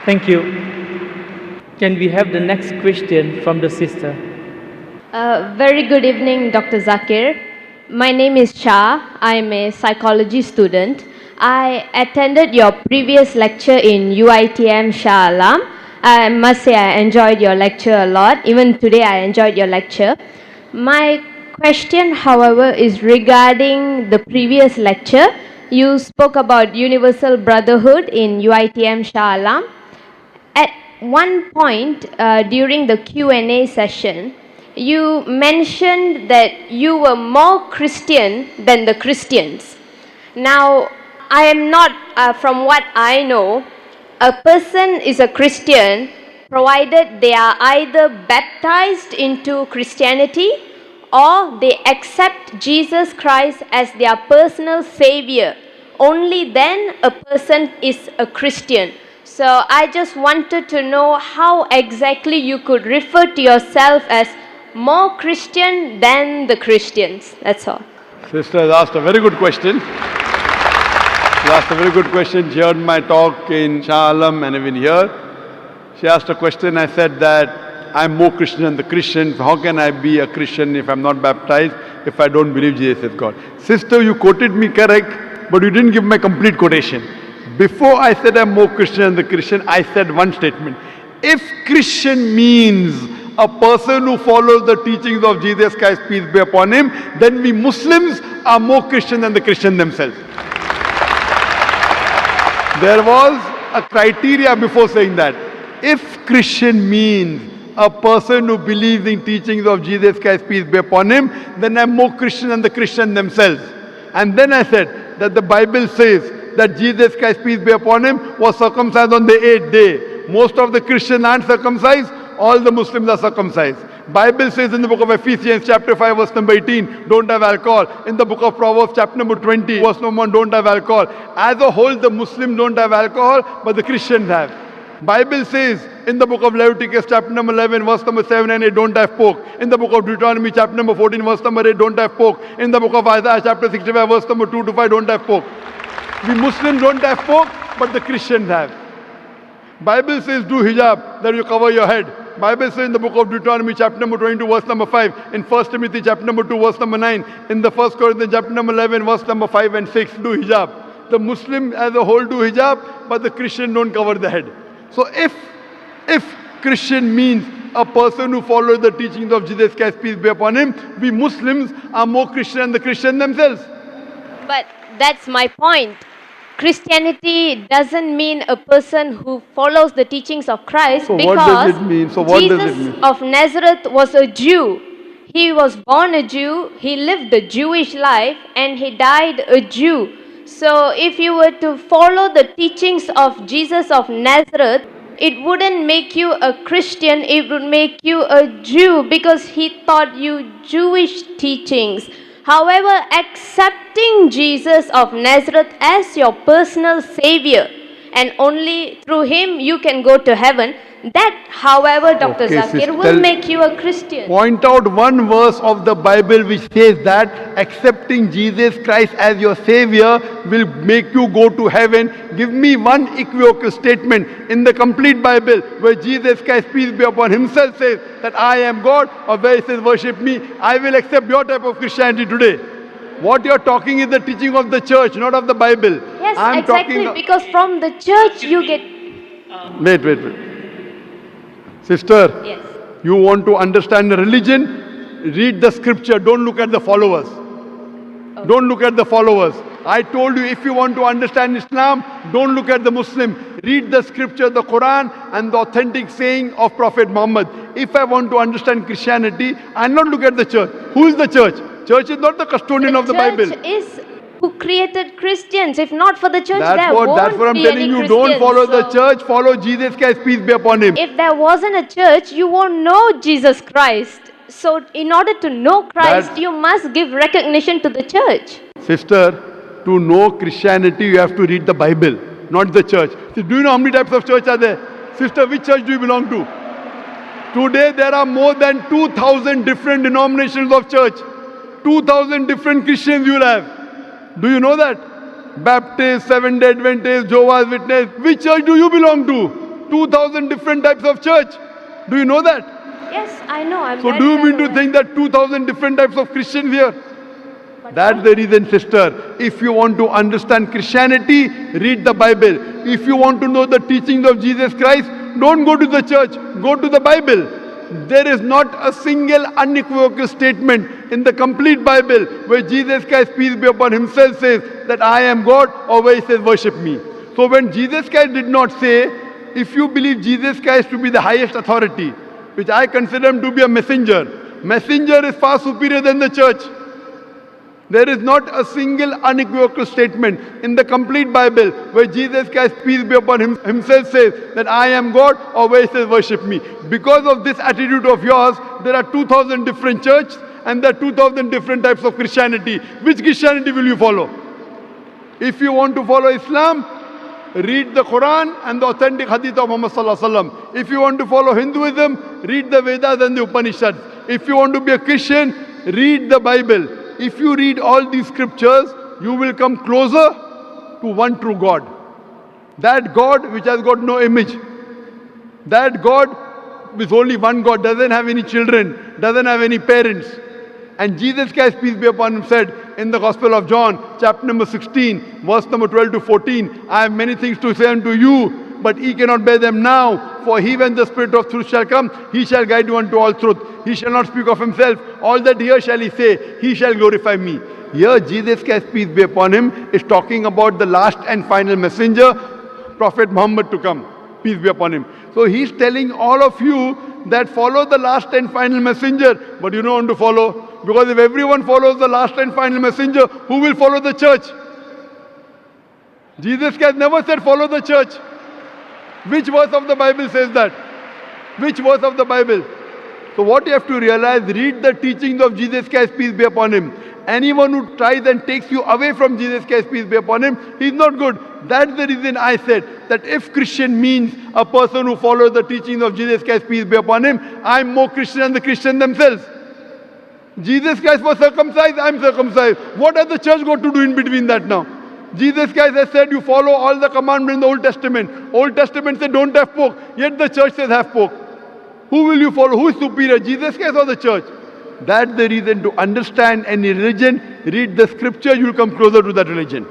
Thank you. Can we have the next question from the sister? Very good evening, Dr. Zakir. My name is Shah. I am a psychology student. I attended your previous lecture in UITM Shah Alam. I must say I enjoyed your lecture a lot. Even today I enjoyed your lecture. My question, however, is regarding the previous lecture. You spoke about universal brotherhood in UITM Shah Alam. At one point during the Q&A session, you mentioned that you were more Christian than the Christians. Now, I am not, from what I know, a person is a Christian provided they are either baptized into Christianity or they accept Jesus Christ as their personal savior. Only then a person is a Christian. So I just wanted to know how exactly you could refer to yourself as more Christian than the Christians. That's all. Sister has asked a very good question. She asked a very good question. She heard my talk in Shah Alam and even here. She asked a question. I said that I'm more Christian than the Christians. How can I be a Christian if I'm not baptized, if I don't believe Jesus is God? Sister, you quoted me correct, but you didn't give my complete quotation. Before I said I'm more Christian than the Christian, I said one statement. If Christian means a person who follows the teachings of Jesus Christ, peace be upon him, then we Muslims are more Christian than the Christians themselves. There was a criteria before saying that. If Christian means a person who believes in teachings of Jesus Christ, peace be upon him, then I'm more Christian than the Christians themselves. And then I said that the Bible says that Jesus Christ, peace be upon him, was circumcised on the 8th day. Most of the Christians aren't circumcised, all the Muslims are circumcised. Bible says in the book of Ephesians chapter 5 verse number 18, don't have alcohol. In the book of Proverbs chapter number 20 verse number 1, don't have alcohol. As a whole, the Muslims don't have alcohol, but the Christians have. Bible says in the book of Leviticus chapter number 11 verse number 7 and 8, don't have pork. In the book of Deuteronomy chapter number 14 verse number 8, don't have pork. In the book of Isaiah chapter 65 verse number 2 to 5, don't have pork. We Muslims don't have pork, but the Christians have. Bible says do hijab, that you cover your head. Bible says in the book of Deuteronomy chapter number 22 verse number 5, in 1 Timothy chapter number 2 verse number 9, in the 1 Corinthians chapter number 11 verse number 5 and 6, do hijab. The Muslim as a whole do hijab, but the Christian don't cover the head. So if Christian means a person who follows the teachings of Jesus Christ, peace be upon him, we Muslims are more Christian than the Christians themselves. But that's my point. Christianity doesn't mean a person who follows the teachings of Christ, So because what does it mean? So what does it Jesus mean? of Nazareth was a Jew. He was born a Jew, he lived a Jewish life, and he died a Jew. So if you were to follow the teachings of Jesus of Nazareth, it wouldn't make you a Christian, it would make you a Jew, because he taught you Jewish teachings. However, accepting Jesus of Nazareth as your personal savior, and only through him you can go to heaven, that, however, Dr. Okay, Zakir, sister, will make you a Christian. Point out one verse of the Bible which says that accepting Jesus Christ as your Savior will make you go to heaven. Give me one equivocal statement in the complete Bible where Jesus Christ, peace be upon himself, says that I am God, or where he says worship me. I will accept your type of Christianity today. What you are talking is the teaching of the church, not of the Bible. Yes, I'm exactly, talking. because from the church you get... Wait. Sister, Yes. you want to understand the religion? Read the scripture, don't look at the followers. Okay. Don't look at the followers. I told you, if you want to understand Islam, don't look at the Muslim. Read the scripture, the Quran, and the authentic saying of Prophet Muhammad. If I want to understand Christianity, I'll not look at the church. Who is the church? Church is not the custodian of the Bible. Church is who created Christians. If not for the church, That's there what won't I'm be telling any you. Christians. Don't follow the So, church, follow Jesus Christ, peace be upon him. if there wasn't a church, you won't know Jesus Christ. So in order to know Christ, you must give recognition to the church. Sister, to know Christianity, you have to read the Bible, not the church. So do you know how many types of church are there? Sister, which church do you belong to? Today there are more than 2,000 different denominations of church. 2,000 different Christians you will have. Do you know that? Baptist, Seventh-day Adventist, Jehovah's Witness. Which church do you belong to? 2,000 different types of church. Do you know that? Yes, I know. I'm So very do you well mean to aware. think that 2,000 different types of Christians here? That's the reason, sister. If you want to understand Christianity, read the Bible. If you want to know the teachings of Jesus Christ, don't go to the church, go to the Bible. There is not a single unequivocal statement in the complete Bible where Jesus Christ, peace be upon himself, says that I am God, or where he says worship me. So when Jesus Christ did not say, if you believe Jesus Christ to be the highest authority, which I consider him to be a messenger, messenger is far superior than the church. There is not a single unequivocal statement in the complete Bible where Jesus Christ, peace be upon him, himself says that I am God, or where he says worship me. Because of this attitude of yours, there are 2,000 different churches and there are 2,000 different types of Christianity. Which Christianity will you follow? If you want to follow Islam, read the Quran and the authentic hadith of Muhammad sallallahu alaihi wasallam. If you want to follow Hinduism, read the Vedas and the Upanishads. If you want to be a Christian, read the Bible. If you read all these scriptures, you will come closer to one true God. That God which has got no image. That God with only one God, doesn't have any children, doesn't have any parents. And Jesus Christ, peace be upon him, said in the Gospel of John, chapter number 16, verse number 12 to 14, I have many things to say unto you, but ye cannot bear them now. For he, when the Spirit of truth shall come, he shall guide you unto all truth. He shall not speak of himself. All that here shall he say, he shall glorify me. Here Jesus Christ, peace be upon him, is talking about the last and final messenger, Prophet Muhammad to come. Peace be upon him. So he's telling all of you that follow the last and final messenger, but you don't want to follow. Because if everyone follows the last and final messenger, who will follow the church? Jesus Christ never said follow the church. Which verse of the Bible says that? Which verse of the Bible? So what you have to realize, read the teachings of Jesus Christ, peace be upon him. Anyone who tries and takes you away from Jesus Christ, peace be upon him, he's not good. That's the reason I said that if Christian means a person who follows the teachings of Jesus Christ, peace be upon him, I'm more Christian than the Christians themselves. Jesus Christ was circumcised, I'm circumcised. What has the church got to do in between that now? Jesus Christ has said you follow all the commandments in the Old Testament. Old Testament said don't have pork, yet the church says have pork. Who will you follow? Who is superior, Jesus Christ or the church? That's the reason to understand any religion, read the scripture, you'll come closer to that religion.